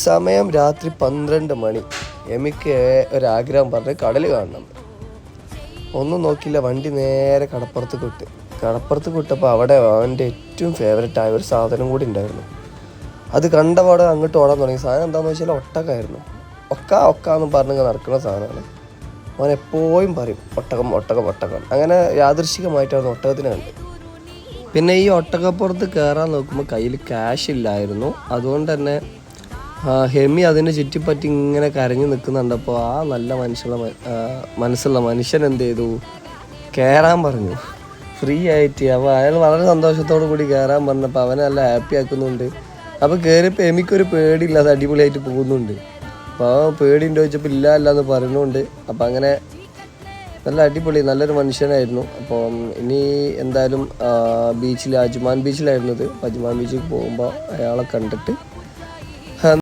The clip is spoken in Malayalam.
സമയം രാത്രി 12 മണി. എമിക്ക് ഒരാഗ്രഹം പറഞ്ഞ് കടൽ കാണണം. ഒന്നും നോക്കിയില്ല, വണ്ടി നേരെ കടപ്പുറത്ത് വിട്ടപ്പോൾ അവിടെ അവൻ്റെ ഏറ്റവും ഫേവററ്റ് ആയ ഒരു സാധനം കൂടി ഉണ്ടായിരുന്നു. അത് കണ്ടപാടെ അങ്ങോട്ട് ഓടാൻ തുടങ്ങി. സാധനം എന്താണെന്ന് വെച്ചാൽ ഒട്ടകമായിരുന്നു. ഒക്കാന്ന് പറഞ്ഞ് നടക്കുന്ന സാധനമാണ്. അവൻ എപ്പോഴും പറയും ഒട്ടകം. അങ്ങനെ യാദൃശ്ചികമായിട്ടാണ് ഒട്ടകത്തിനെ കണ്ട്. പിന്നെ ഈ ഒട്ടകപ്പുറത്ത് കയറാൻ നോക്കുമ്പോൾ കയ്യിൽ ക്യാഷ് ഇല്ലായിരുന്നു. അതുകൊണ്ട് തന്നെ ഹെമി അതിനെ ചുറ്റിപ്പറ്റി ഇങ്ങനെ കരഞ്ഞു നിൽക്കുന്നുണ്ടപ്പോൾ ആ നല്ല മനസ്സുള്ള മനുഷ്യൻ എന്ത് ചെയ്തു, കയറാൻ പറഞ്ഞു ഫ്രീ ആയിട്ട്. അപ്പോൾ അയാൾ വളരെ സന്തോഷത്തോടു കൂടി കയറാൻ പറഞ്ഞപ്പോൾ അവനെ നല്ല ഹാപ്പി ആക്കുന്നുണ്ട്. അപ്പോൾ കയറിയപ്പോൾ എമിക്കൊരു പേടിയില്ല, അത് അടിപൊളിയായിട്ട് പോകുന്നുണ്ട്. അപ്പോൾ പേടിയുണ്ടോ ചോദിച്ചപ്പോൾ ഇല്ല എന്ന് പറയുന്നുണ്ട്. അപ്പോൾ അങ്ങനെ നല്ല അടിപൊളി നല്ലൊരു മനുഷ്യനായിരുന്നു. അപ്പം ഇനി എന്തായാലും അജ്മാൻ ബീച്ചിലായിരുന്നത്. അജ്മാൻ ബീച്ചിൽ പോകുമ്പോൾ അയാളെ കണ്ടിട്ട്